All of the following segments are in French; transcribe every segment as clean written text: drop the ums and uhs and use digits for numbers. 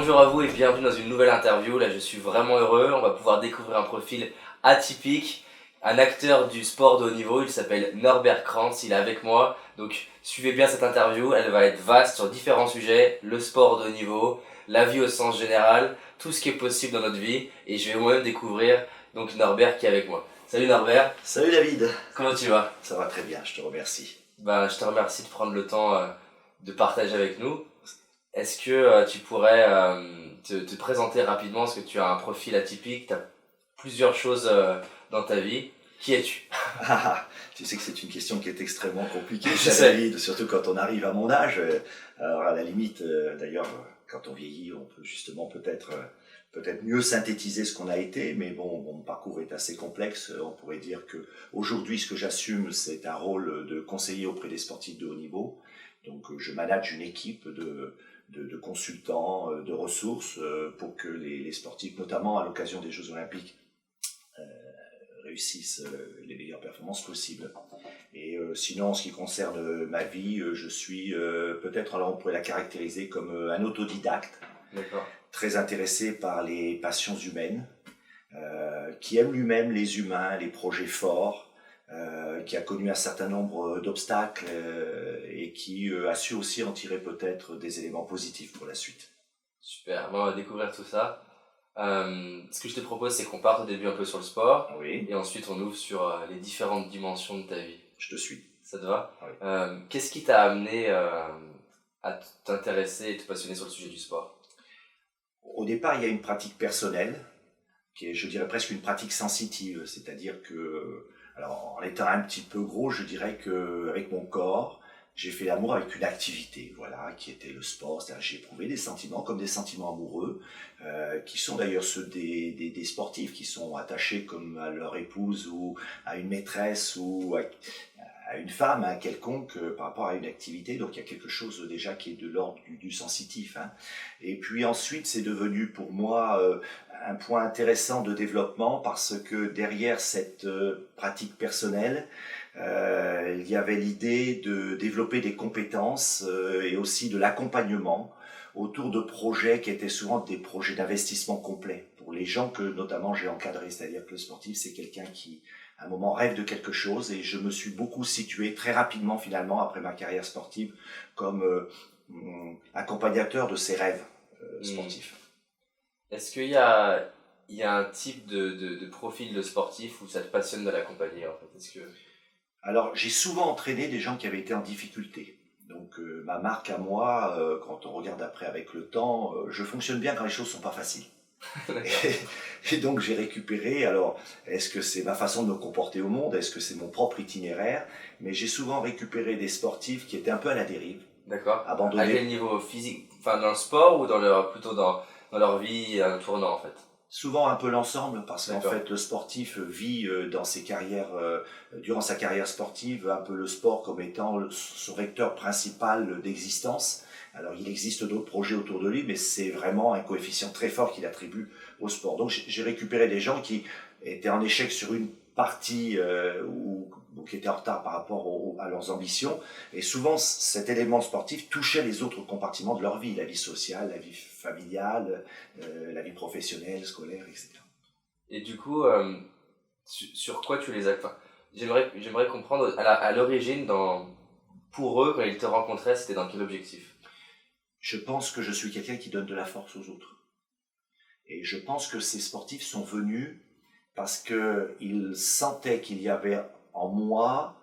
Bonjour à vous et bienvenue dans une nouvelle interview. Là, je suis vraiment heureux. On va pouvoir découvrir un profil atypique, un acteur du sport de haut niveau. Il s'appelle Norbert Krantz. Il est avec moi. Donc, suivez bien cette interview. Elle va être vaste sur différents sujets. Le sport de haut niveau, la vie au sens général, tout ce qui est possible dans notre vie. Et je vais moi-même découvrir donc Norbert qui est avec moi. Salut Norbert. Salut David. Comment tu vas? Ça va très bien, je te remercie. Je te remercie de prendre le temps de partager avec nous. Est-ce que tu pourrais te présenter rapidement, parce que tu as un profil atypique, tu as plusieurs choses dans ta vie. Qui es-tu? Tu sais que c'est une question qui est extrêmement compliquée, Je sais. David, surtout quand on arrive à mon âge. Alors à la limite, d'ailleurs, quand on vieillit, on peut justement peut-être mieux synthétiser ce qu'on a été, mais bon, mon parcours est assez complexe. On pourrait dire que aujourd'hui, ce que j'assume, c'est un rôle de conseiller auprès des sportifs de haut niveau. Donc je manage une équipe de consultants, de ressources pour que les sportifs, notamment à l'occasion des Jeux Olympiques, réussissent les meilleures performances possibles. Et sinon, en ce qui concerne ma vie, je suis peut-être, alors on pourrait la caractériser comme un autodidacte. D'accord. Très intéressé par les passions humaines, qui aime lui-même les humains, les projets forts, qui a connu un certain nombre d'obstacles et qui a su aussi en tirer peut-être des éléments positifs pour la suite. Super, on va découvrir tout ça. Ce que je te propose, c'est qu'on parte au début un peu sur le sport, Oui, et ensuite on ouvre sur les différentes dimensions de ta vie. je te suis. Ça te va? Oui. Qu'est-ce qui t'a amené à t'intéresser et te passionner sur le sujet du sport? Au départ, il y a une pratique personnelle, qui est, je dirais, presque une pratique sensitive, c'est-à-dire que, alors en étant un petit peu gros, je dirais qu'avec mon corps, j'ai fait l'amour avec une activité, voilà, qui était le sport. C'est-à-dire j'ai éprouvé des sentiments comme des sentiments amoureux, qui sont d'ailleurs ceux des sportifs qui sont attachés comme à leur épouse ou à une maîtresse ou à une femme, à quelconque, par rapport à une activité. Donc il y a quelque chose déjà qui est de l'ordre du sensitif. Hein. Et puis ensuite, c'est devenu pour moi un point intéressant de développement parce que derrière cette pratique personnelle, il y avait l'idée de développer des compétences et aussi de l'accompagnement autour de projets qui étaient souvent des projets d'investissement complet pour les gens que notamment j'ai encadrés. C'est-à-dire que le sportif, c'est quelqu'un qui à un moment rêve de quelque chose et je me suis beaucoup situé très rapidement finalement après ma carrière sportive comme accompagnateur de ses rêves sportifs. Est-ce qu'il y a un type de profil de sportif où ça te passionne de l'accompagner en fait? Alors j'ai souvent entraîné des gens qui avaient été en difficulté. Donc ma marque à moi, quand on regarde après avec le temps, je fonctionne bien quand les choses sont pas faciles. Et donc j'ai récupéré, alors est-ce que c'est ma façon de me comporter au monde, est-ce que c'est mon propre itinéraire, mais j'ai souvent récupéré des sportifs qui étaient un peu à la dérive. D'accord. Abandonnés. À quel niveau physique? Enfin dans le sport ou plutôt dans leur vie tournant en fait? Souvent un peu l'ensemble, parce qu'en D'accord. fait le sportif vit dans ses carrières, durant sa carrière sportive, un peu le sport comme étant son vecteur principal d'existence. Alors il existe d'autres projets autour de lui, mais c'est vraiment un coefficient très fort qu'il attribue au sport. Donc j'ai récupéré des gens qui étaient en échec sur une partie ou qui étaient en retard par rapport à leurs ambitions. Et souvent cet élément sportif touchait les autres compartiments de leur vie, la vie sociale, la vie familiale, la vie professionnelle, scolaire, etc. Et du coup, sur quoi tu les as... Enfin, j'aimerais comprendre à l'origine, pour eux, quand ils te rencontraient, c'était dans quel objectif? Je pense que je suis quelqu'un qui donne de la force aux autres. Et je pense que ces sportifs sont venus parce qu'ils sentaient qu'il y avait en moi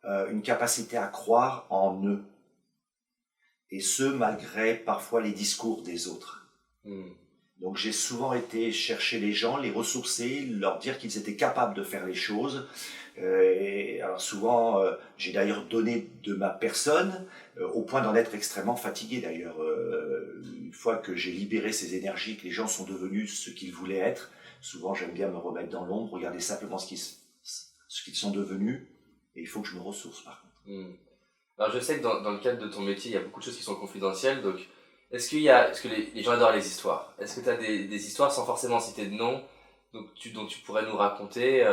une capacité à croire en eux. Et ce, malgré parfois les discours des autres. Donc j'ai souvent été chercher les gens, les ressourcer, leur dire qu'ils étaient capables de faire les choses. Et alors souvent, j'ai d'ailleurs donné de ma personne, au point d'en être extrêmement fatigué d'ailleurs. Une fois que j'ai libéré ces énergies, que les gens sont devenus ce qu'ils voulaient être, souvent j'aime bien me remettre dans l'ombre, regarder simplement ce qu'ils sont devenus, et il faut que je me ressource par contre. Alors je sais que dans le cadre de ton métier, il y a beaucoup de choses qui sont confidentielles, donc est-ce que les gens adorent les histoires? Est-ce que tu as des histoires sans forcément citer de nom, dont tu pourrais nous raconter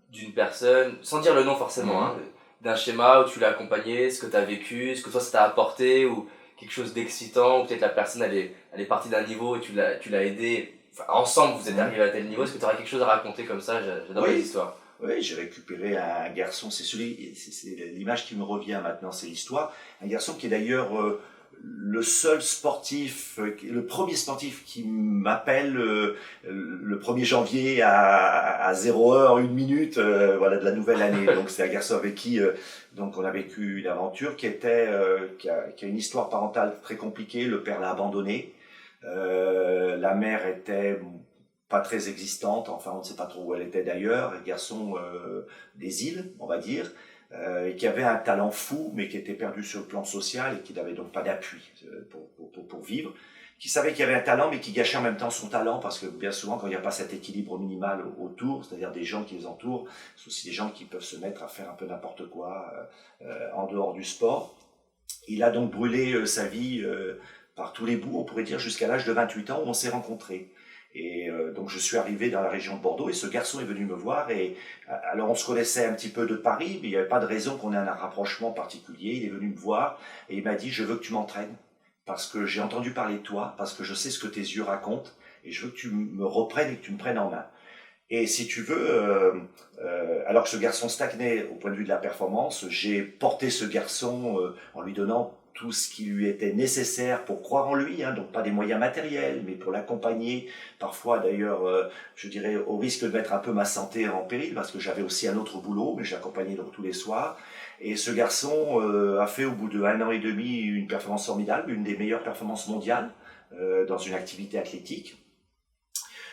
d'une personne, sans dire le nom forcément, hein, d'un schéma où tu l'as accompagné, ce que tu as vécu, ce que toi ça t'a apporté, ou quelque chose d'excitant, ou peut-être la personne elle est partie d'un niveau et tu l'as aidé, enfin, ensemble vous êtes arrivé à tel niveau. Est-ce que tu auras quelque chose à raconter comme ça? J'adore les histoires. Oui, j'ai récupéré un garçon, c'est l'image qui me revient maintenant, c'est l'histoire. Un garçon qui est d'ailleurs le seul sportif, le premier sportif qui m'appelle le 1er janvier à 0h, 1 minute, voilà, de la nouvelle année. Donc c'est un garçon avec qui donc on a vécu une aventure qui a une histoire parentale très compliquée. Le père l'a abandonné. La mère était pas très existante, enfin on ne sait pas trop où elle était d'ailleurs, un garçon des îles, on va dire, et qui avait un talent fou, mais qui était perdu sur le plan social et qui n'avait donc pas d'appui pour vivre, qui savait qu'il avait un talent, mais qui gâchait en même temps son talent, parce que bien souvent, quand il n'y a pas cet équilibre minimal autour, c'est-à-dire des gens qui les entourent, c'est aussi des gens qui peuvent se mettre à faire un peu n'importe quoi en dehors du sport. Il a donc brûlé sa vie par tous les bouts, on pourrait dire, jusqu'à l'âge de 28 ans où on s'est rencontrés. Et donc je suis arrivé dans la région de Bordeaux et ce garçon est venu me voir et alors on se connaissait un petit peu de Paris mais il n'y avait pas de raison qu'on ait un rapprochement particulier. Il est venu me voir et il m'a dit je veux que tu m'entraînes parce que j'ai entendu parler de toi, parce que je sais ce que tes yeux racontent et je veux que tu me reprennes et que tu me prennes en main. Et si tu veux, alors que ce garçon stagnait au point de vue de la performance, j'ai porté ce garçon en lui donnant tout ce qui lui était nécessaire pour croire en lui, hein, donc pas des moyens matériels, mais pour l'accompagner, parfois d'ailleurs, je dirais, au risque de mettre un peu ma santé en péril, parce que j'avais aussi un autre boulot, mais j'accompagnais donc tous les soirs. Et ce garçon a fait au bout de 1 an et demi une performance formidable, une des meilleures performances mondiales dans une activité athlétique.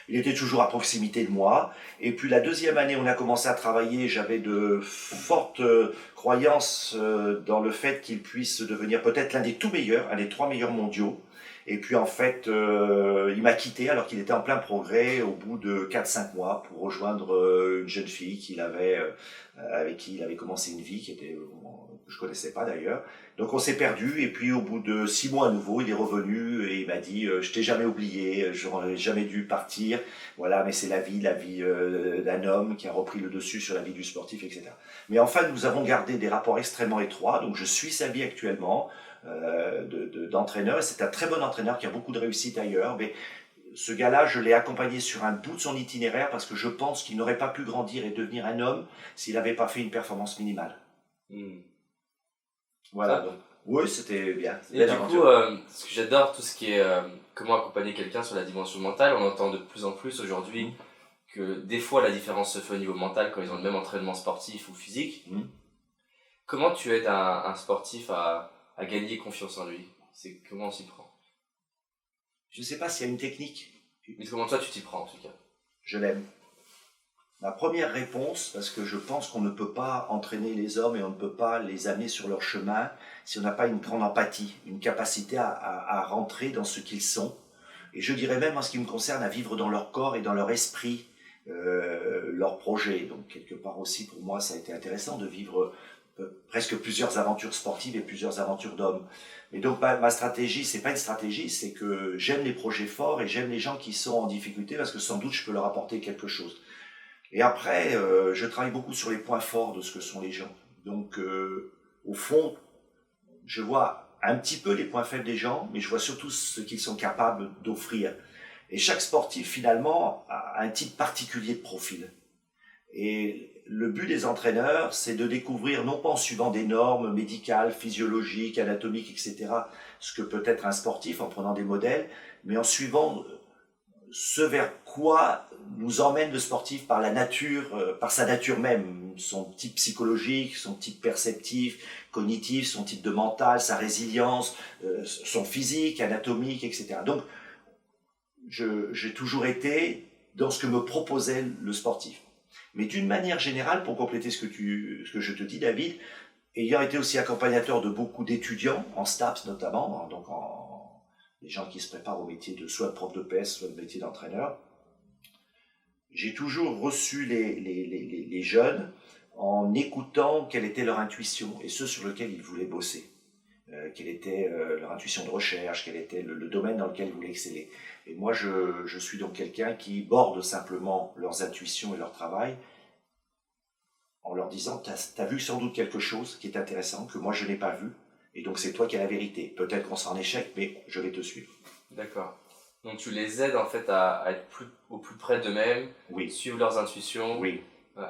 Il était toujours à proximité de moi. Et puis la deuxième année, on a commencé à travailler. J'avais de fortes croyances dans le fait qu'il puisse devenir peut-être l'un des tout meilleurs, un des 3 meilleurs mondiaux. Et puis en fait, il m'a quitté alors qu'il était en plein progrès au bout de 4-5 mois pour rejoindre une jeune fille avec qui il avait commencé une vie que je connaissais pas d'ailleurs. Donc on s'est perdu et puis au bout de 6 mois à nouveau, il est revenu et il m'a dit je t'ai jamais oublié, j'aurais jamais dû partir. Voilà, mais c'est la vie d'un homme qui a repris le dessus sur la vie du sportif, etc. Mais enfin, nous avons gardé des rapports extrêmement étroits. Donc je suis sa vie actuellement d'entraîneur. Et c'est un très bon entraîneur qui a beaucoup de réussite ailleurs. Mais ce gars-là, je l'ai accompagné sur un bout de son itinéraire parce que je pense qu'il n'aurait pas pu grandir et devenir un homme s'il n'avait pas fait une performance minimale. Voilà, donc oui, c'était bien. Et du coup, ce que j'adore, tout ce qui est comment accompagner quelqu'un sur la dimension mentale, on entend de plus en plus aujourd'hui que des fois la différence se fait au niveau mental quand ils ont le même entraînement sportif ou physique. Comment tu aides un sportif à gagner confiance en lui? Comment on s'y prend? Je ne sais pas s'il y a une technique. Mais comment toi tu t'y prends en tout cas? Je l'aime. Ma première réponse, parce que je pense qu'on ne peut pas entraîner les hommes et on ne peut pas les amener sur leur chemin si on n'a pas une grande empathie, une capacité à rentrer dans ce qu'ils sont. Et je dirais même, en ce qui me concerne, à vivre dans leur corps et dans leur esprit leur projet. Donc quelque part aussi, pour moi, ça a été intéressant de vivre presque plusieurs aventures sportives et plusieurs aventures d'hommes. Et donc ma stratégie, c'est pas une stratégie, c'est que j'aime les projets forts et j'aime les gens qui sont en difficulté parce que sans doute je peux leur apporter quelque chose. Et après, je travaille beaucoup sur les points forts de ce que sont les gens. Donc, au fond, je vois un petit peu les points faibles des gens, mais je vois surtout ce qu'ils sont capables d'offrir. Et chaque sportif, finalement, a un type particulier de profil. Et le but des entraîneurs, c'est de découvrir, non pas en suivant des normes médicales, physiologiques, anatomiques, etc., ce que peut être un sportif en prenant des modèles, mais en suivant ce vers quoi nous emmène le sportif par la nature, par sa nature même, son type psychologique, son type perceptif, cognitif, son type de mental, sa résilience, son physique, anatomique, etc. Donc, j'ai toujours été dans ce que me proposait le sportif. Mais d'une manière générale, pour compléter ce que je te dis, David, ayant été aussi accompagnateur de beaucoup d'étudiants, en STAPS notamment, donc les gens qui se préparent au métier de soit de prof de PS, soit de métier d'entraîneur, j'ai toujours reçu les jeunes en écoutant quelle était leur intuition et ce sur lequel ils voulaient bosser. Quelle était leur intuition de recherche, quel était le domaine dans lequel ils voulaient exceller. Et moi, je suis donc quelqu'un qui borde simplement leurs intuitions et leur travail en leur disant « T'as vu sans doute quelque chose qui est intéressant, que moi je n'ai pas vu, Et donc c'est toi qui as la vérité. Peut-être qu'on sera en échec, mais je vais te suivre. D'accord. Donc tu les aides en fait à être au plus près d'eux-mêmes, Oui, suivre leurs intuitions, oui,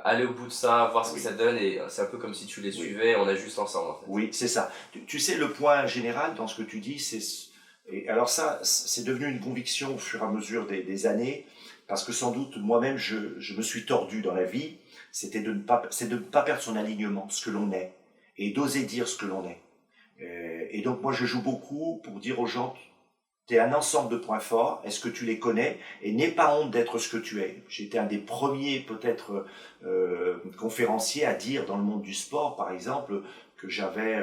aller au bout de ça, voir ce que oui, ça donne, et c'est un peu comme si tu les oui. suivais, on ajuste ensemble en fait. Oui, c'est ça. Tu sais, le point général dans ce que tu dis, et alors ça, c'est devenu une conviction au fur et à mesure des années, parce que sans doute, moi-même, je me suis tordu dans la vie, c'est de ne pas perdre son alignement, ce que l'on est, et d'oser dire ce que l'on est. Et donc, moi, je joue beaucoup pour dire aux gens, tu es un ensemble de points forts, est-ce que tu les connais? Et n'aie pas honte d'être ce que tu es. J'étais un des premiers, peut-être, conférenciers à dire dans le monde du sport, par exemple, que j'éprouvais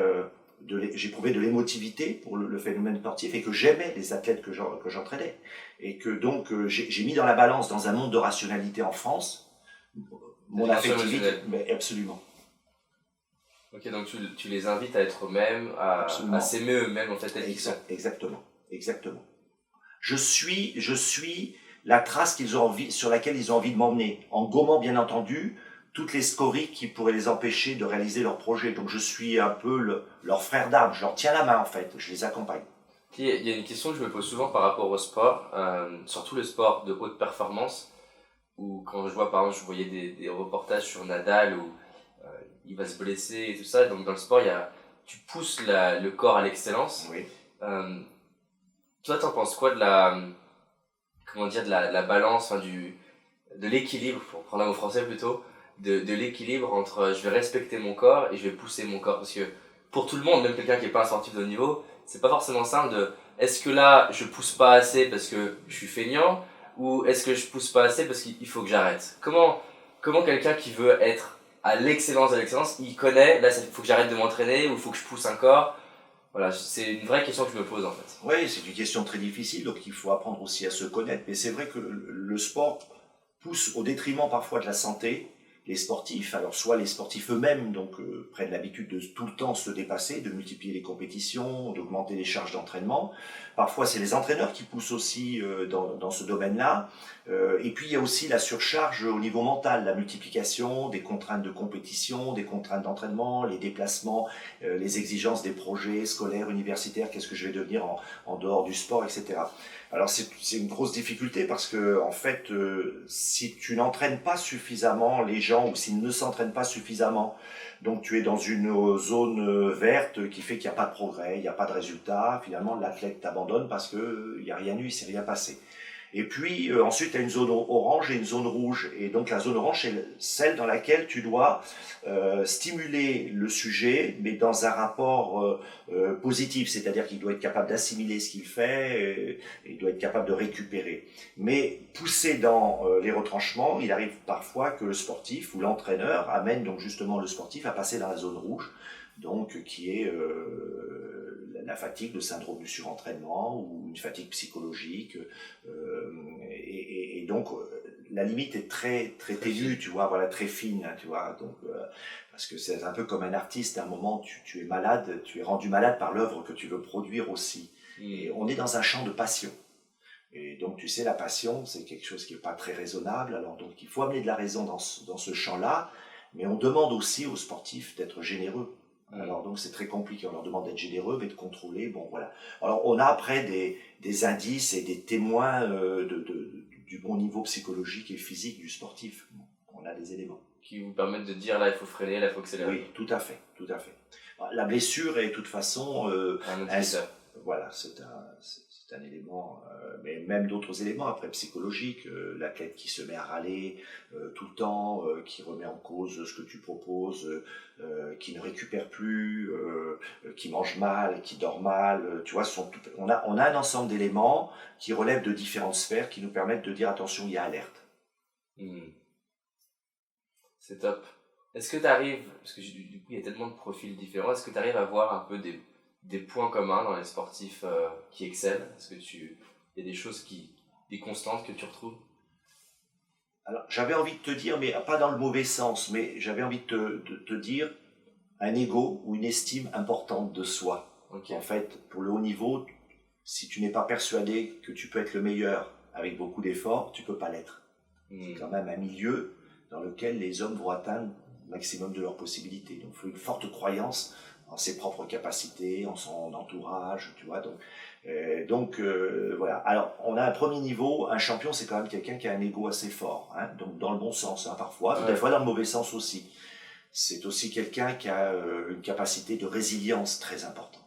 de l'émotivité pour le phénomène sportif et que j'aimais les athlètes que j'entraînais. Et que donc, j'ai mis dans la balance, dans un monde de rationalité en France, mon affectivité. Mais absolument. Ok, donc tu les invites à être eux-mêmes, à s'aimer eux-mêmes en fait, tels qu'ils sont. Exactement. Exactement. Je suis la trace sur laquelle ils ont envie de m'emmener, en gommant bien entendu toutes les scories qui pourraient les empêcher de réaliser leur projet. Donc je suis un peu leur frère d'armes, je leur tiens la main en fait, je les accompagne. Il y a une question que je me pose souvent par rapport au sport, surtout le sport de haute performance, où quand je vois par exemple, je voyais des reportages sur Nadal où il va se blesser et tout ça, donc dans le sport tu pousses le corps à l'excellence. Oui. Toi, t'en penses quoi de la balance, enfin, de l'équilibre, pour prendre un mot français plutôt, de l'équilibre entre je vais respecter mon corps et je vais pousser mon corps? Parce que pour tout le monde, même quelqu'un qui n'est pas un sportif de haut niveau, c'est pas forcément simple est-ce que là je pousse pas assez parce que je suis feignant, ou est-ce que je pousse pas assez parce qu'il faut que j'arrête? Comment quelqu'un qui veut être à l'excellence de l'excellence, il connaît, là il faut que j'arrête de m'entraîner, ou il faut que je pousse un corps? Voilà, c'est une vraie question que je me pose en fait. Oui, c'est une question très difficile, donc il faut apprendre aussi à se connaître. Mais c'est vrai que le sport pousse au détriment parfois de la santé. Les sportifs, alors soit les sportifs eux-mêmes donc prennent l'habitude de tout le temps se dépasser, de multiplier les compétitions, d'augmenter les charges d'entraînement. Parfois c'est les entraîneurs qui poussent aussi dans ce domaine-là. Et puis il y a aussi la surcharge au niveau mental, la multiplication des contraintes de compétition, des contraintes d'entraînement, les déplacements, les exigences des projets scolaires, universitaires, qu'est-ce que je vais devenir en dehors du sport, etc. Alors c'est une grosse difficulté parce que en fait, si tu n'entraînes pas suffisamment les gens ou s'ils ne s'entraînent pas suffisamment, donc tu es dans une zone verte qui fait qu'il n'y a pas de progrès, il n'y a pas de résultat. Finalement, l'athlète t'abandonne parce que il n'y a rien eu, il ne s'est rien passé. Et puis ensuite, tu as une zone orange et une zone rouge. Et donc la zone orange, c'est celle dans laquelle tu dois stimuler le sujet, mais dans un rapport positif, c'est-à-dire qu'il doit être capable d'assimiler ce qu'il fait, et il doit être capable de récupérer. Mais poussé dans les retranchements, il arrive parfois que le sportif ou l'entraîneur amène donc justement le sportif à passer dans la zone rouge, donc qui est la fatigue, le syndrome du surentraînement ou une fatigue psychologique. Et donc, la limite est très, très ténue, tu vois, voilà, très fine, hein, tu vois. Donc, parce que c'est un peu comme un artiste, à un moment, tu es malade, tu es rendu malade par l'œuvre que tu veux produire aussi. Et on est dans un champ de passion. Et donc, tu sais, la passion, c'est quelque chose qui n'est pas très raisonnable. Alors, donc, il faut amener de la raison dans ce champ-là, mais on demande aussi aux sportifs d'être généreux. Alors donc c'est très compliqué, on leur demande d'être généreux, mais de contrôler, bon voilà. Alors on a après des indices et des témoins du bon niveau psychologique et physique du sportif. On a des éléments. Qui vous permettent de dire là il faut freiner, là il faut accélérer. Oui, tout à fait, tout à fait. La blessure est de toute façon voilà, c'est un élément, mais même d'autres éléments après psychologiques, l'athlète qui se met à râler tout le temps, qui remet en cause ce que tu proposes, qui ne récupère plus, qui mange mal, qui dort mal, tu vois, on a un ensemble d'éléments qui relèvent de différentes sphères qui nous permettent de dire attention, il y a alerte. C'est top. Est-ce que tu arrives, parce que du coup il y a tellement de profils différents, est-ce que tu arrives à voir un peu des points communs dans les sportifs qui excellent? Est-ce que il y a des choses des constantes que tu retrouves? Alors, j'avais envie de te dire, mais pas dans le mauvais sens, mais j'avais envie de te dire un ego ou une estime importante de soi. Okay. En fait, pour le haut niveau, si tu n'es pas persuadé que tu peux être le meilleur avec beaucoup d'efforts, tu peux pas l'être. C'est quand même un milieu dans lequel les hommes vont atteindre le maximum de leurs possibilités. Donc, il faut une forte croyance en ses propres capacités, en son entourage, tu vois. Voilà. Alors, on a un premier niveau. Un champion, c'est quand même quelqu'un qui a un ego assez fort, hein, donc dans le bon sens, hein, parfois, Ouais. des fois dans le mauvais sens aussi. C'est aussi quelqu'un qui a une capacité de résilience très importante.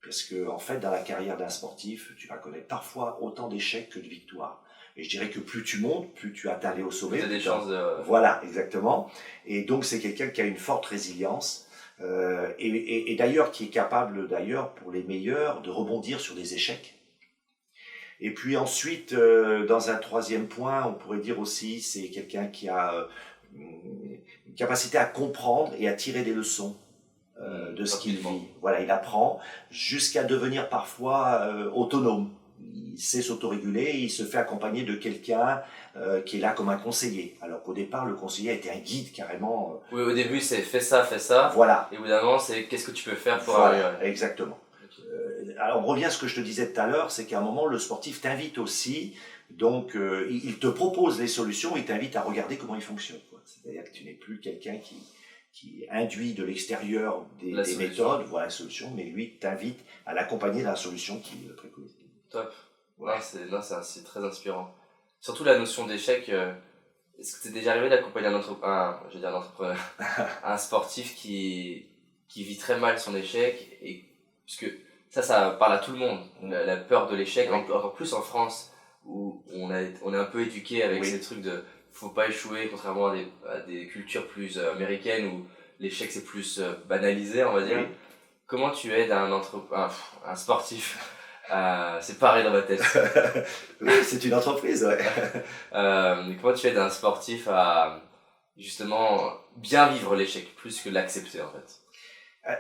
Parce que, en fait, dans la carrière d'un sportif, tu vas connaître parfois autant d'échecs que de victoires. Et je dirais que plus tu montes, plus tu atteins aller au sommet. Tu as des chances de... Voilà, exactement. Et donc, c'est quelqu'un qui a une forte résilience. Et d'ailleurs, qui est capable, d'ailleurs, pour les meilleurs, de rebondir sur des échecs. Et puis ensuite, dans un troisième point, on pourrait dire aussi, c'est quelqu'un qui a une capacité à comprendre et à tirer des leçons de ce qu'il vit. Voilà, il apprend jusqu'à devenir parfois autonome. Il sait s'autoréguler, il se fait accompagner de quelqu'un qui est là comme un conseiller. Alors qu'au départ, le conseiller était un guide carrément. Oui, au début, c'est fais ça. Voilà. Et au bout d'un moment, c'est qu'est-ce que tu peux faire pour voilà, arriver. Exactement. Alors, on revient à ce que je te disais tout à l'heure, c'est qu'à un moment, le sportif t'invite aussi, donc il te propose les solutions, il t'invite à regarder comment il fonctionne. C'est-à-dire que tu n'es plus quelqu'un qui induit de l'extérieur des méthodes, voilà la solution, mais lui t'invite à l'accompagner dans la solution qu'il préconise. Top. Ouais. C'est très inspirant. Surtout la notion d'échec. Est-ce que c'est déjà arrivé d'accompagner un entrepreneur, un sportif qui vit très mal son échec et parce que ça parle à tout le monde, la peur de l'échec, oui. Encore plus en France où on est un peu éduqué avec ces trucs de faut pas échouer, contrairement à des cultures plus américaines où l'échec c'est plus banalisé, on va dire. Oui. Comment tu aides un sportif c'est pareil dans ma tête. Oui, c'est une entreprise, ouais. Comment tu aides un sportif à justement bien vivre l'échec plus que l'accepter en fait?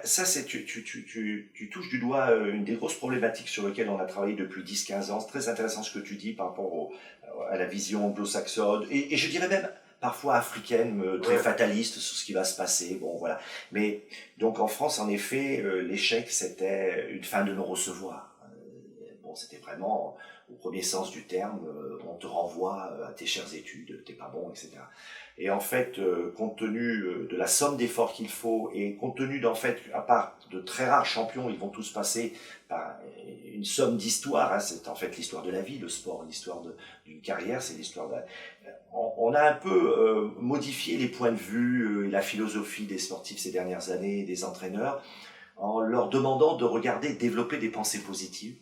Ça, tu touches du doigt une des grosses problématiques sur lesquelles on a travaillé depuis 10-15 ans. C'est très intéressant ce que tu dis par rapport à la vision anglo-saxonne et je dirais même parfois africaine, très fataliste sur ce qui va se passer. Bon, voilà. Mais donc en France, en effet, l'échec, c'était une fin de non-recevoir. C'était vraiment, au premier sens du terme, on te renvoie à tes chères études, t'es pas bon, etc. Et en fait, compte tenu de la somme d'efforts qu'il faut, et compte tenu d'en fait, à part de très rares champions, ils vont tous passer par une somme d'histoires, hein, c'est en fait l'histoire de la vie, le sport, l'histoire d'une carrière, c'est l'histoire on a un peu modifié les points de vue et la philosophie des sportifs ces dernières années, des entraîneurs, en leur demandant de regarder, développer des pensées positives,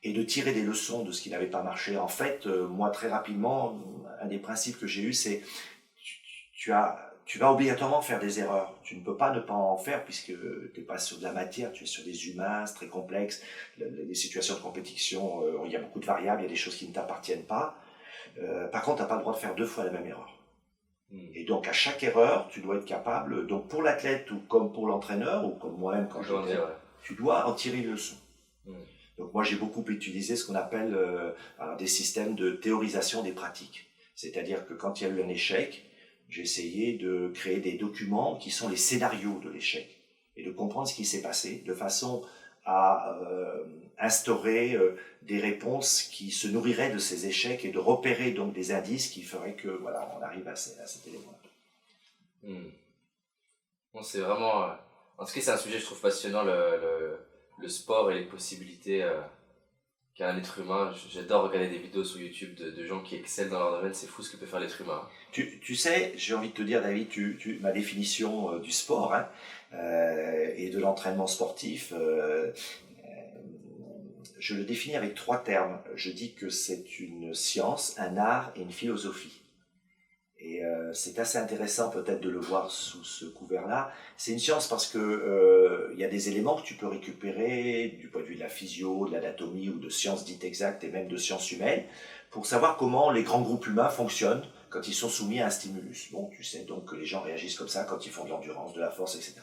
et de tirer des leçons de ce qui n'avait pas marché. En fait, moi, très rapidement, un des principes que j'ai eu, c'est tu vas obligatoirement faire des erreurs. Tu ne peux pas ne pas en faire puisque tu n'es pas sur de la matière, tu es sur des humains, c'est très complexe. Les situations de compétition, il y a beaucoup de variables, il y a des choses qui ne t'appartiennent pas. Par contre, tu n'as pas le droit de faire 2 fois la même erreur. Et donc, à chaque erreur, tu dois être capable, donc pour l'athlète ou comme pour l'entraîneur, ou comme moi-même quand je l'ai, tu dois en tirer une leçon. Donc moi j'ai beaucoup utilisé ce qu'on appelle des systèmes de théorisation des pratiques. C'est-à-dire que quand il y a eu un échec, j'ai essayé de créer des documents qui sont les scénarios de l'échec et de comprendre ce qui s'est passé de façon à instaurer des réponses qui se nourriraient de ces échecs et de repérer donc des indices qui feraient que voilà on arrive à cet élément-là. Bon, c'est vraiment... En tout cas c'est un sujet je trouve passionnant le sport et les possibilités qu'a un être humain. J'adore regarder des vidéos sur YouTube de gens qui excellent dans leur domaine, c'est fou ce que peut faire l'être humain. Tu sais, j'ai envie de te dire David, ma définition du sport et de l'entraînement sportif, je le définis avec 3 termes. Je dis que c'est une science, un art et une philosophie. Et c'est assez intéressant peut-être de le voir sous ce couvert-là. C'est une science parce que y a des éléments que tu peux récupérer du point de vue de la physio, de l'anatomie ou de sciences dites exactes et même de sciences humaines pour savoir comment les grands groupes humains fonctionnent quand ils sont soumis à un stimulus. Bon, tu sais donc que les gens réagissent comme ça quand ils font de l'endurance, de la force, etc.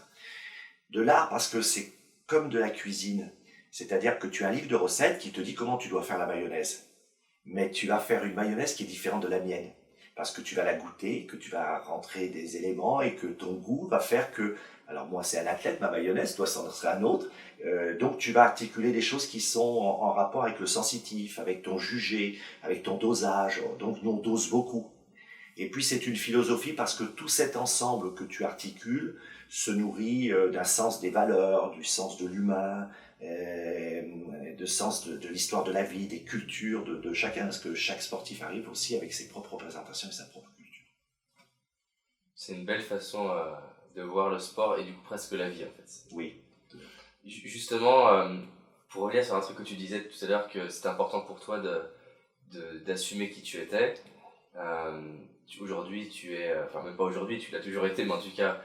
De l'art parce que c'est comme de la cuisine. C'est-à-dire que tu as un livre de recettes qui te dit comment tu dois faire la mayonnaise. Mais tu vas faire une mayonnaise qui est différente de la mienne. Parce que tu vas la goûter, que tu vas rentrer des éléments et que ton goût va faire que... Alors moi c'est un athlète, ma mayonnaise, toi ça en serait un autre. Donc tu vas articuler des choses qui sont en rapport avec le sensitif, avec ton jugé, avec ton dosage. Donc nous on dose beaucoup. Et puis c'est une philosophie parce que tout cet ensemble que tu articules se nourrit d'un sens des valeurs, du sens de l'humain, de sens de l'histoire de la vie, des cultures de chacun, parce que chaque sportif arrive aussi avec ses propres représentations et sa propre culture. C'est une belle façon de voir le sport et du coup presque la vie en fait. Oui. Justement, pour revenir sur un truc que tu disais tout à l'heure, que c'était important pour toi d'assumer qui tu étais. Aujourd'hui, tu es, enfin même pas aujourd'hui, tu l'as toujours été, mais en tout cas,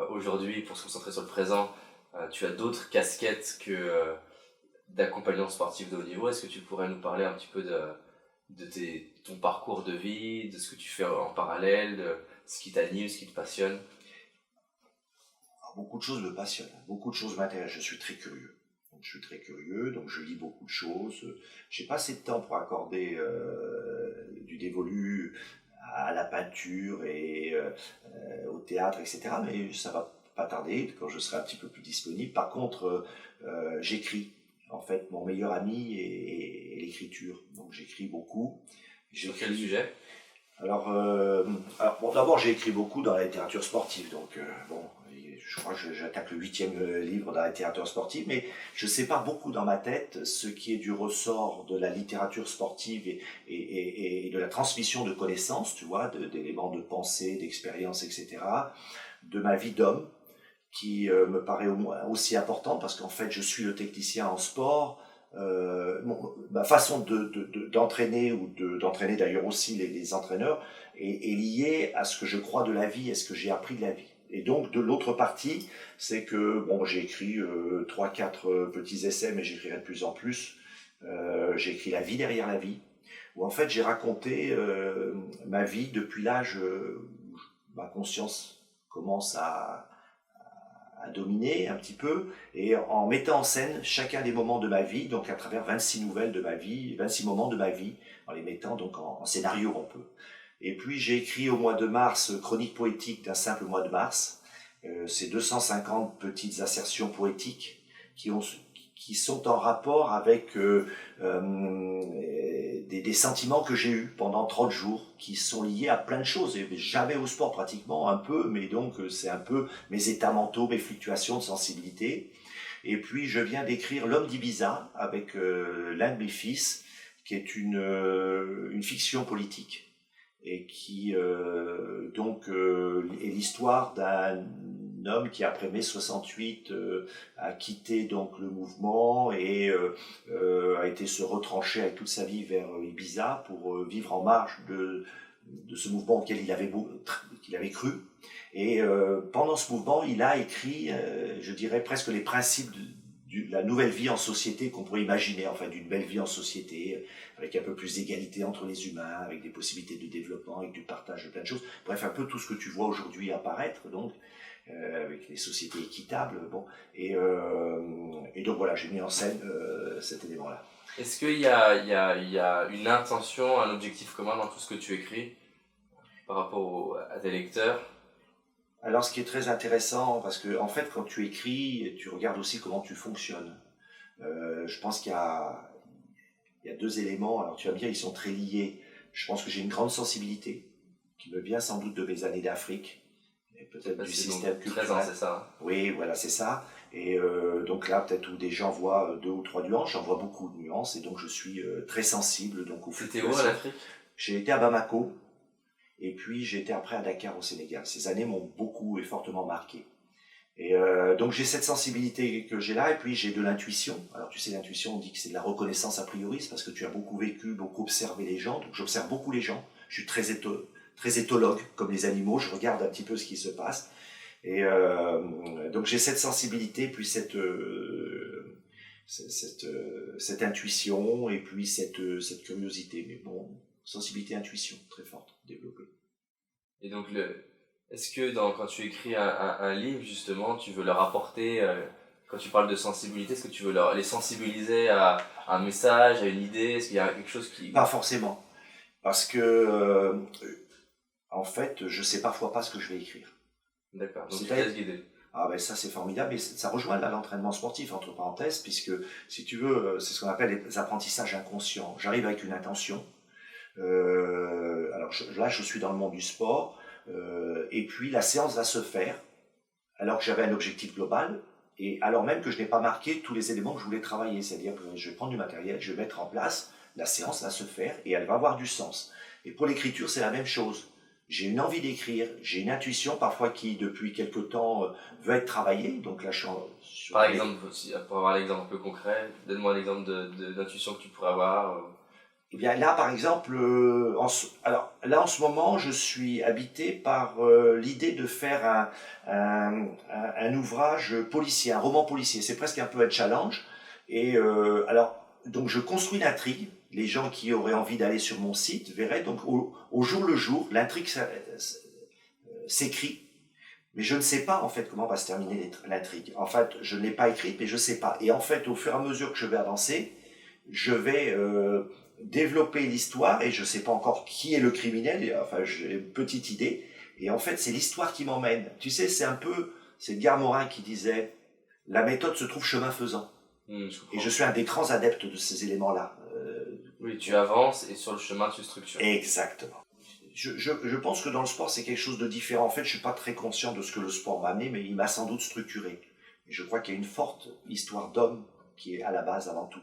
aujourd'hui, pour se concentrer sur le présent, tu as d'autres casquettes que d'accompagnant sportif de haut niveau. Est-ce que tu pourrais nous parler un petit peu de ton parcours de vie, de ce que tu fais en parallèle, de ce qui t'anime, ce qui te passionne? Alors, beaucoup de choses me passionnent, beaucoup de choses m'intéressent, je suis très curieux. Donc, je suis très curieux, donc je lis beaucoup de choses. J'ai pas assez de temps pour accorder du dévolu à la peinture et au théâtre, etc. Mais ça va pas tarder quand je serai un petit peu plus disponible. Par contre, j'écris. En fait, mon meilleur ami est l'écriture. Donc j'écris beaucoup. Sur quel sujet? Alors bon, d'abord j'ai écrit beaucoup dans la littérature sportive. Donc bon, je crois que j'attaque le 8e livre dans la littérature sportive, mais je sépare beaucoup dans ma tête ce qui est du ressort de la littérature sportive et de la transmission de connaissances, tu vois, d'éléments de pensée, d'expérience, etc., de ma vie d'homme, qui me paraît au moins aussi importante parce qu'en fait je suis le technicien en sport. Ma façon d'entraîner ou d'entraîner d'ailleurs aussi les entraîneurs est liée à ce que je crois de la vie et ce que j'ai appris de la vie. Et donc de l'autre partie, c'est que bon, j'ai écrit 3-4 petits essais, mais j'écrirai de plus en plus. J'ai écrit La vie derrière la vie, où en fait j'ai raconté ma vie depuis l'âge où ma conscience commence à dominer un petit peu, et en mettant en scène chacun des moments de ma vie, donc à travers 26 nouvelles de ma vie, 26 moments de ma vie, en les mettant donc en scénario un peu. Et puis j'ai écrit au mois de mars Chronique poétique d'un simple mois de mars. C'est 250 petites assertions poétiques qui sont en rapport avec des sentiments que j'ai eus pendant 30 jours, qui sont liés à plein de choses, et jamais au sport pratiquement, un peu, mais donc c'est un peu mes états mentaux, mes fluctuations de sensibilité. Et puis je viens d'écrire L'homme d'Ibiza avec l'un de mes fils, qui est une fiction politique, et qui est l'histoire d'un homme qui après mai 68 a quitté donc le mouvement et a été se retrancher avec toute sa vie vers Ibiza pour vivre en marge de ce mouvement auquel il avait cru. Et pendant ce mouvement, il a écrit, je dirais presque les principes de la nouvelle vie en société qu'on pourrait imaginer, enfin d'une belle vie en société, avec un peu plus d'égalité entre les humains, avec des possibilités de développement, avec du partage de plein de choses. Bref, un peu tout ce que tu vois aujourd'hui apparaître, donc, avec les sociétés équitables. Bon, et donc voilà, j'ai mis en scène cet élément-là. Est-ce qu'il y a une intention, un objectif commun dans tout ce que tu écris par rapport à tes lecteurs? Alors, ce qui est très intéressant, parce que en fait, quand tu écris, tu regardes aussi comment tu fonctionnes. Je pense qu'il y a deux éléments. Alors, tu vas me dire, ils sont très liés. Je pense que j'ai une grande sensibilité, qui me vient sans doute de mes années d'Afrique, et peut-être du système culturel. 13 ans, c'est ça, hein? Oui, voilà, c'est ça. Et donc là, peut-être où des gens voient 2 ou 3 nuances, j'en vois beaucoup de nuances, et donc je suis très sensible donc, aux fluctuations. C'était où en Afrique? J'ai été à Bamako. Et puis j'ai été après à Dakar au Sénégal. Ces années m'ont beaucoup et fortement marqué. Et donc j'ai cette sensibilité que j'ai là, et puis j'ai de l'intuition. Alors tu sais, l'intuition, on dit que c'est de la reconnaissance a priori, c'est parce que tu as beaucoup vécu, beaucoup observé les gens. Donc j'observe beaucoup les gens. Je suis très éthologue, comme les animaux. Je regarde un petit peu ce qui se passe. Et donc j'ai cette sensibilité, puis cette intuition, et puis cette curiosité. Mais bon, sensibilité, intuition, très forte, développée. Et donc, est-ce que quand tu écris un livre, justement, tu veux leur apporter, quand tu parles de sensibilité, est-ce que tu veux les sensibiliser à un message, à une idée? Est-ce qu'il y a quelque chose qui... Pas forcément. Parce que, en fait, je sais parfois pas ce que je vais écrire. D'accord, donc tu te laisses guider. Ah ben ça c'est formidable, et ça rejoint là l'entraînement sportif entre parenthèses, puisque si tu veux, c'est ce qu'on appelle les apprentissages inconscients. J'arrive avec une intention, Là, je suis dans le monde du sport. Et puis, la séance va se faire alors que j'avais un objectif global. Et alors même que je n'ai pas marqué tous les éléments que je voulais travailler. C'est-à-dire que je vais prendre du matériel, je vais mettre en place, la séance va se faire et elle va avoir du sens. Et pour l'écriture, c'est la même chose. J'ai une envie d'écrire, j'ai une intuition parfois qui, depuis quelque temps, veut être travaillée. Donc là, Par exemple, pour avoir l'exemple un peu concret, donne-moi un exemple d'intuition que tu pourrais avoir. Eh bien là, par exemple, en ce moment, je suis habité par l'idée de faire un ouvrage policier, un roman policier. C'est presque un peu un challenge. Et donc je construis l'intrigue. Les gens qui auraient envie d'aller sur mon site verraient. Donc au jour le jour, l'intrigue s'écrit. Mais je ne sais pas en fait comment va se terminer l'intrigue. En fait, je ne l'ai pas écrite, mais je ne sais pas. Et en fait, au fur et à mesure que je vais avancer, je vais développer l'histoire et je ne sais pas encore qui est le criminel. Enfin, j'ai une petite idée. Et en fait, c'est l'histoire qui m'emmène. Tu sais, c'est Edgar Morin qui disait « La méthode se trouve chemin faisant ». Et je suis un des grands adeptes de ces éléments-là. Oui, tu avances et sur le chemin, tu structures. Exactement. Je pense que dans le sport, c'est quelque chose de différent. En fait, je ne suis pas très conscient de ce que le sport m'a amené, mais il m'a sans doute structuré. Et je crois qu'il y a une forte histoire d'homme qui est à la base avant tout.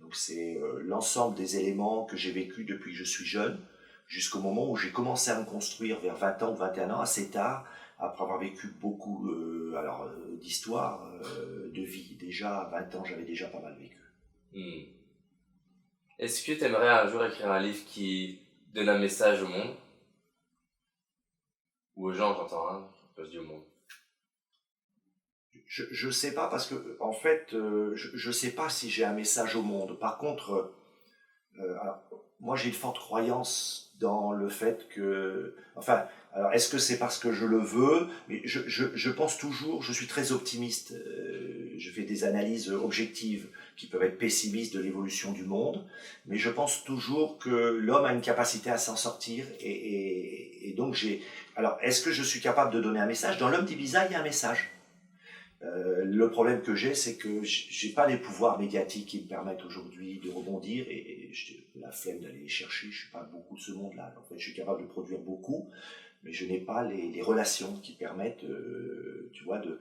Donc c'est l'ensemble des éléments que j'ai vécu depuis que je suis jeune, jusqu'au moment où j'ai commencé à me construire vers 20 ans ou 21 ans, assez tard, après avoir vécu beaucoup d'histoires, de vie. Déjà, à 20 ans, j'avais déjà pas mal vécu. Est-ce que tu aimerais un jour écrire un livre qui donne un message au monde? Ou aux gens, j'entends, hein, je dis au monde. Je sais pas parce que en fait je sais pas si j'ai un message au monde. Par contre, alors, moi j'ai une forte croyance dans le fait que, enfin, alors est-ce que c'est parce que je le veux? Mais je pense toujours, je suis très optimiste. Je fais des analyses objectives qui peuvent être pessimistes de l'évolution du monde, mais je pense toujours que l'homme a une capacité à s'en sortir et donc alors est-ce que je suis capable de donner un message? Dans l'homme d'Ibiza, il y a un message. Le problème que j'ai, c'est que j'ai pas les pouvoirs médiatiques qui me permettent aujourd'hui de rebondir et j'ai la flemme d'aller les chercher. Je suis pas beaucoup de ce monde-là. En fait, je suis capable de produire beaucoup, mais je n'ai pas les relations qui permettent, tu vois, de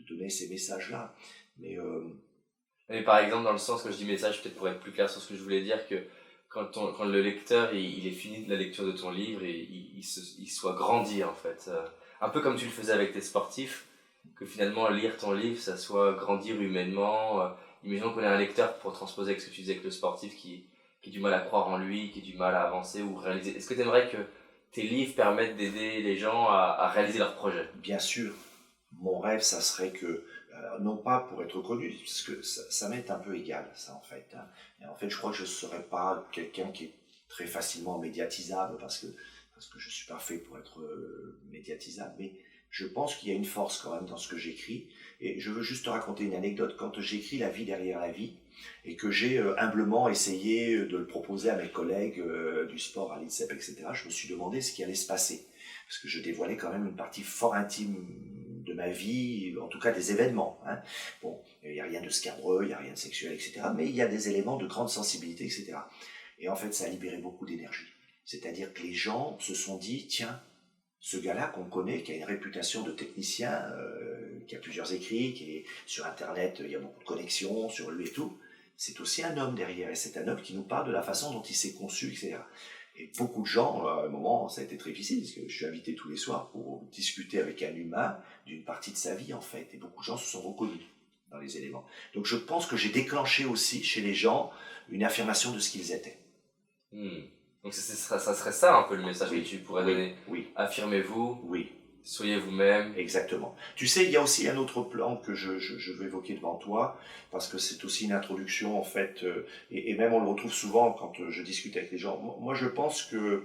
donner ces messages-là. Mais par exemple, dans le sens que je dis message, peut-être pour être plus clair sur ce que je voulais dire, que quand le lecteur il est fini de la lecture de ton livre, et il soit grandi en fait. Un peu comme tu le faisais avec tes sportifs, que finalement lire ton livre, ça soit grandir humainement. Imaginons qu'on ait un lecteur pour transposer avec ce que tu disais avec le sportif qui a du mal à croire en lui, qui a du mal à avancer ou réaliser. Est-ce que tu aimerais que tes livres permettent d'aider les gens à réaliser leurs projets? Bien sûr, mon rêve, ça serait que, non pas pour être connu, parce que ça m'est un peu égal, ça en fait. Hein. Et en fait, je crois que je ne serais pas quelqu'un qui est très facilement médiatisable, parce que je ne suis pas fait pour être médiatisable, mais je pense qu'il y a une force quand même dans ce que j'écris. Et je veux juste te raconter une anecdote. Quand j'écris La vie derrière la vie, et que j'ai humblement essayé de le proposer à mes collègues du sport, à l'INSEP, etc., je me suis demandé ce qui allait se passer. Parce que je dévoilais quand même une partie fort intime de ma vie, en tout cas des événements. Hein. Bon, il n'y a rien de scabreux, il n'y a rien de sexuel, etc., mais il y a des éléments de grande sensibilité, etc. Et en fait, ça a libéré beaucoup d'énergie. C'est-à-dire que les gens se sont dit, tiens, ce gars-là qu'on connaît, qui a une réputation de technicien, qui a plusieurs écrits, qui est sur Internet, il y a beaucoup de connexions sur lui et tout, c'est aussi un homme derrière, et c'est un homme qui nous parle de la façon dont il s'est conçu, etc. Et beaucoup de gens, à un moment, ça a été très difficile, parce que je suis invité tous les soirs pour discuter avec un humain d'une partie de sa vie, en fait, et beaucoup de gens se sont reconnus dans les éléments. Donc je pense que j'ai déclenché aussi chez les gens une affirmation de ce qu'ils étaient. Donc ça serait ça un peu le message que tu pourrais donner. Oui. Affirmez-vous. Oui. Soyez vous-même. Exactement. Tu sais, il y a aussi un autre plan que je veux évoquer devant toi, parce que c'est aussi une introduction, en fait, et même on le retrouve souvent quand je discute avec les gens. Moi, je pense que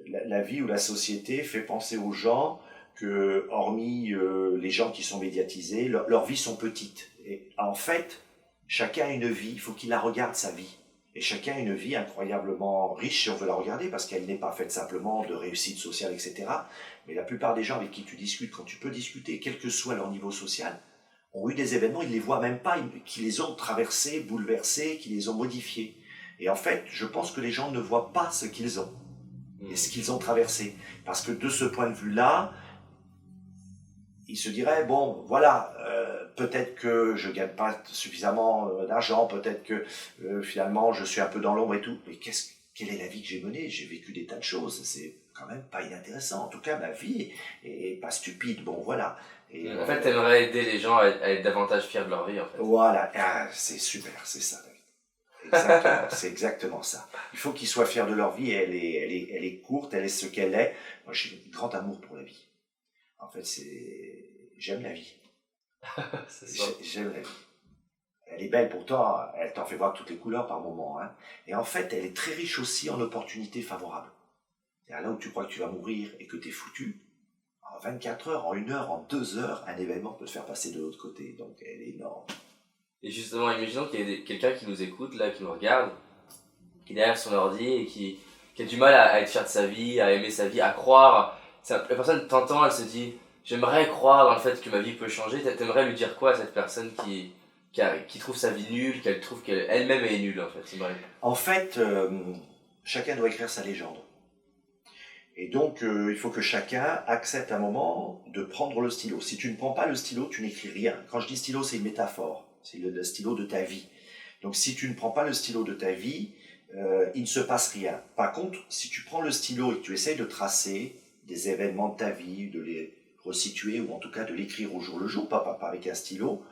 la vie ou la société fait penser aux gens que, hormis les gens qui sont médiatisés, leurs vies sont petites. Et en fait, chacun a une vie, il faut qu'il la regarde, sa vie. Et chacun a une vie incroyablement riche si on veut la regarder, parce qu'elle n'est pas faite simplement de réussite sociale, etc. Mais la plupart des gens avec qui tu discutes, quand tu peux discuter, quel que soit leur niveau social, ont eu des événements, ils ne les voient même pas, qui les ont traversés, bouleversés, qui les ont modifiés. Et en fait, je pense que les gens ne voient pas ce qu'ils ont et ce qu'ils ont traversé. Parce que de ce point de vue-là, ils se diraient, bon, voilà, peut-être que je gagne pas suffisamment d'argent, peut-être que finalement je suis un peu dans l'ombre et tout, mais quelle est la vie que j'ai menée? J'ai vécu des tas de choses, c'est quand même pas inintéressant. En tout cas, ma vie est pas stupide, bon, voilà. Et, En fait, t'aimerais aider les gens à être davantage fiers de leur vie, en fait. voilà, c'est super, c'est ça, David. Exactement, c'est exactement ça. Il faut qu'ils soient fiers de leur vie, elle est courte, elle est ce qu'elle est. Moi, j'ai un grand amour pour la vie. En fait, j'aime la vie. C'est ça. J'aime la vie. Elle est belle pourtant, elle t'en fait voir toutes les couleurs par moment. Hein. Et en fait, elle est très riche aussi en opportunités favorables. C'est-à-dire là où tu crois que tu vas mourir et que t'es foutu, en 24 heures, en 1 heure, en 2 heures, un événement peut te faire passer de l'autre côté. Donc elle est énorme. Et justement, imaginons qu'il y ait quelqu'un qui nous écoute, là, qui nous regarde, qui est derrière son ordi et qui a du mal à être fier de sa vie, à aimer sa vie, à croire. La personne t'entend, elle se dit, j'aimerais croire dans le fait que ma vie peut changer. T'aimerais lui dire quoi à cette personne qui trouve sa vie nulle, qu'elle trouve qu'elle-même est nulle, en fait? En fait, chacun doit écrire sa légende. Et donc, il faut que chacun accepte un moment de prendre le stylo. Si tu ne prends pas le stylo, tu n'écris rien. Quand je dis stylo, c'est une métaphore. C'est le stylo de ta vie. Donc, si tu ne prends pas le stylo de ta vie, il ne se passe rien. Par contre, si tu prends le stylo et que tu essayes de tracer des événements de ta vie, de les resituer, ou en tout cas de l'écrire au jour le jour, pas avec un stylo,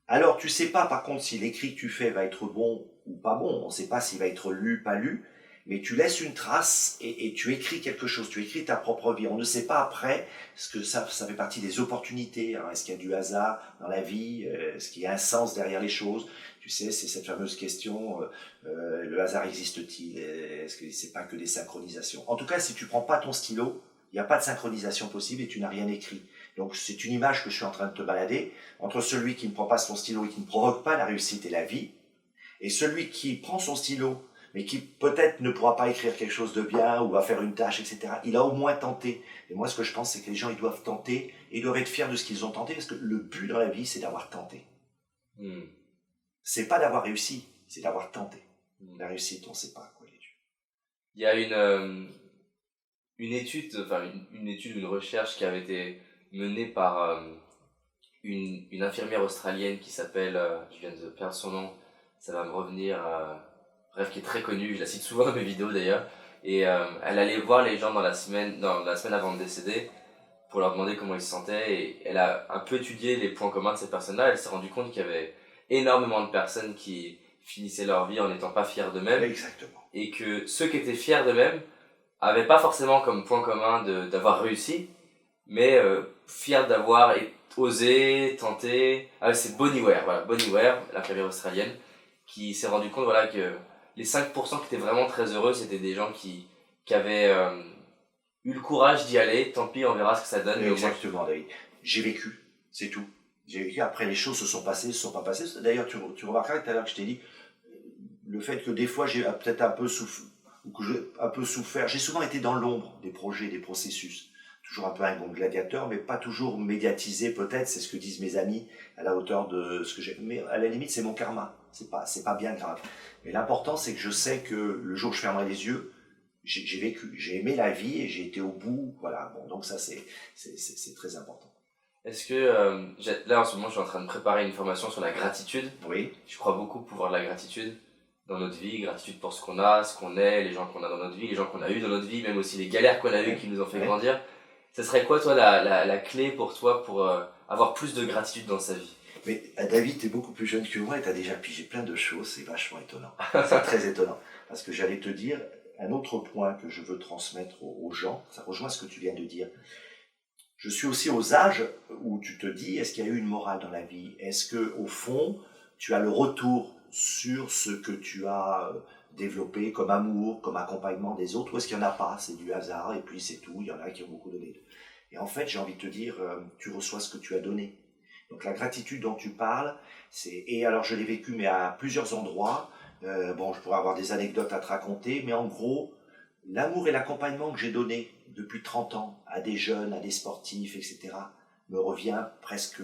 alors tu sais pas par contre si l'écrit que tu fais va être bon ou pas bon. On ne sait pas s'il va être lu, pas lu. Mais tu laisses une trace et tu écris quelque chose, tu écris ta propre vie. On ne sait pas après, parce que ça fait partie des opportunités. Hein. Est-ce qu'il y a du hasard dans la vie? Est-ce qu'il y a un sens derrière les choses? Tu sais, c'est cette fameuse question, le hasard existe-t-il? Est-ce que c'est pas que des synchronisations? En tout cas, si tu prends pas ton stylo, il n'y a pas de synchronisation possible et tu n'as rien écrit. Donc c'est une image que je suis en train de te balader, entre celui qui ne prend pas son stylo et qui ne provoque pas la réussite et la vie, et celui qui prend son stylo mais qui peut-être ne pourra pas écrire quelque chose de bien ou va faire une tâche, etc. Il a au moins tenté. Et moi, ce que je pense, c'est que les gens, ils doivent tenter et ils doivent être fiers de ce qu'ils ont tenté, parce que le but dans la vie, c'est d'avoir tenté. C'est pas d'avoir réussi, c'est d'avoir tenté. La réussite, on ne sait pas quoi elle est due. Il y a une étude, enfin une étude, une recherche qui avait été menée par une infirmière australienne qui s'appelle, je viens de perdre son nom, ça va me revenir... bref, qui est très connue, je la cite souvent dans mes vidéos d'ailleurs, et elle allait voir les gens dans la semaine avant de décéder pour leur demander comment ils se sentaient, et elle a un peu étudié les points communs de ces personnes-là. Elle s'est rendue compte qu'il y avait énormément de personnes qui finissaient leur vie en n'étant pas fiers d'eux-mêmes. Exactement. Et que ceux qui étaient fiers d'eux-mêmes avaient pas forcément comme point commun d'avoir réussi, mais fiers d'avoir osé, tenté. Ah, c'est Bonnie Ware, voilà, Bonnie Ware, l'infirmière australienne, qui s'est rendu compte, voilà, que les 5% qui étaient vraiment très heureux, c'était des gens qui avaient eu le courage d'y aller. Tant pis, on verra ce que ça donne. Exactement, David. J'ai vécu, c'est tout. J'ai vécu, après les choses se sont passées, se sont pas passées. D'ailleurs, tu remarqueras tout à l'heure que je t'ai dit, le fait que des fois j'ai peut-être un peu souffert, j'ai souvent été dans l'ombre des projets, des processus. Toujours un peu un bon gladiateur, mais pas toujours médiatisé peut-être, c'est ce que disent mes amis, à la hauteur de ce que j'ai. Mais à la limite, c'est mon karma, c'est pas bien grave. Mais l'important, c'est que je sais que le jour où je fermerai les yeux, j'ai vécu, j'ai aimé la vie et j'ai été au bout, voilà. Bon, donc ça, c'est très important. Est-ce que, là en ce moment, je suis en train de préparer une formation sur la gratitude. Oui. Je crois beaucoup au pouvoir de la gratitude dans notre vie, gratitude pour ce qu'on a, ce qu'on est, les gens qu'on a dans notre vie, les gens qu'on a eu dans notre vie, même aussi les galères qu'on a eues qui nous ont fait grandir. Ce serait quoi, toi, la clé pour toi pour avoir plus de gratitude dans sa vie? Mais David, t'es beaucoup plus jeune que moi et t'as déjà pigé plein de choses, c'est vachement étonnant. C'est très étonnant. Parce que j'allais te dire, un autre point que je veux transmettre aux gens, ça rejoint ce que tu viens de dire. Je suis aussi aux âges où tu te dis, est-ce qu'il y a eu une morale dans la vie? Est-ce que, au fond, tu as le retour sur ce que tu as développé comme amour, comme accompagnement des autres, ou est-ce qu'il n'y en a pas? C'est du hasard et puis c'est tout, il y en a qui ont beaucoup donné. Et en fait, j'ai envie de te dire, tu reçois ce que tu as donné. Donc la gratitude dont tu parles, et alors je l'ai vécu mais à plusieurs endroits, bon je pourrais avoir des anecdotes à te raconter, mais en gros, l'amour et l'accompagnement que j'ai donné depuis 30 ans à des jeunes, à des sportifs, etc., me revient presque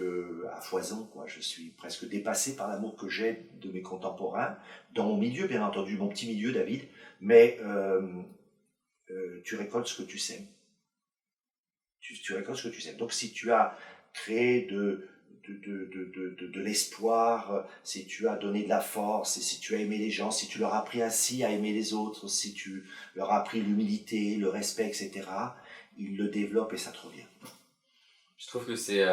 à foison, quoi. Je suis presque dépassé par l'amour que j'ai de mes contemporains, dans mon milieu, bien entendu, mon petit milieu, David, mais tu récoltes ce que tu sèmes. Tu récoltes ce que tu sèmes. Donc si tu as créé de l'espoir, si tu as donné de la force, et si tu as aimé les gens, si tu leur as appris ainsi à aimer les autres, si tu leur as appris l'humilité, le respect, etc., ils le développent et ça te revient. Je trouve que c'est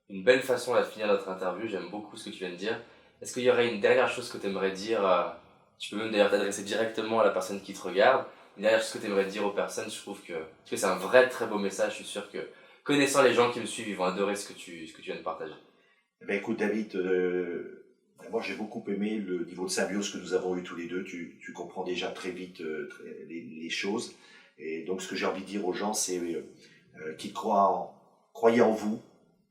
une belle façon là, de finir notre interview. J'aime beaucoup ce que tu viens de dire. Est-ce qu'il y aurait une dernière chose que tu aimerais dire tu peux même d'ailleurs t'adresser directement à la personne qui te regarde. Une dernière chose que tu aimerais dire aux personnes, je trouve que parce que c'est un vrai très beau message. Je suis sûr que connaissant les gens qui me suivent, ils vont adorer ce que tu viens de partager. Eh bien, écoute David, d'abord j'ai beaucoup aimé le niveau de symbiose que nous avons eu tous les deux. Tu comprends déjà très vite les choses. Et donc ce que j'ai envie de dire aux gens, c'est qu'ils croyez en vous.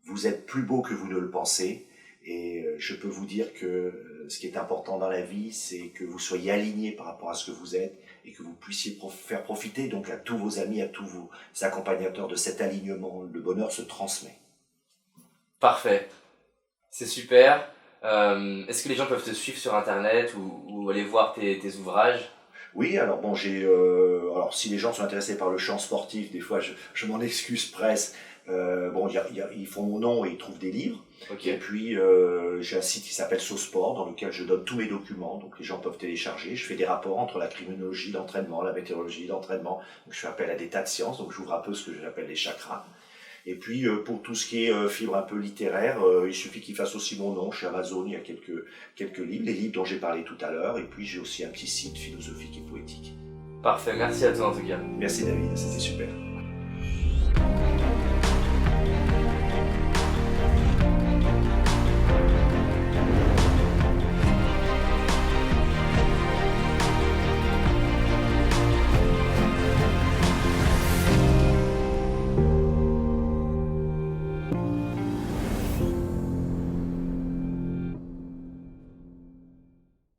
Vous êtes plus beau que vous ne le pensez. Et je peux vous dire que ce qui est important dans la vie, c'est que vous soyez aligné par rapport à ce que vous êtes et que vous puissiez faire profiter donc à tous vos amis, à tous vos accompagnateurs de cet alignement. Le bonheur se transmet. Parfait, c'est super. Est-ce que les gens peuvent te suivre sur internet ou aller voir tes ouvrages? Oui, alors bon, alors si les gens sont intéressés par le champ sportif, des fois je m'en excuse presque. Bon, ils font mon nom et ils trouvent des livres. Ok. Et puis j'ai un site qui s'appelle SoSport dans lequel je donne tous mes documents, donc les gens peuvent télécharger. Je fais des rapports entre la criminologie, l'entraînement, la météorologie, l'entraînement. Donc je fais appel à des tas de sciences, donc j'ouvre un peu ce que j'appelle les chakras. Et puis pour tout ce qui est fibre un peu littéraire, il suffit qu'ils fassent aussi mon nom. Chez Amazon, il y a quelques livres, les livres dont j'ai parlé tout à l'heure. Et puis j'ai aussi un petit site philosophique et poétique. Parfait, merci à toi en tout cas. Merci David, c'était super.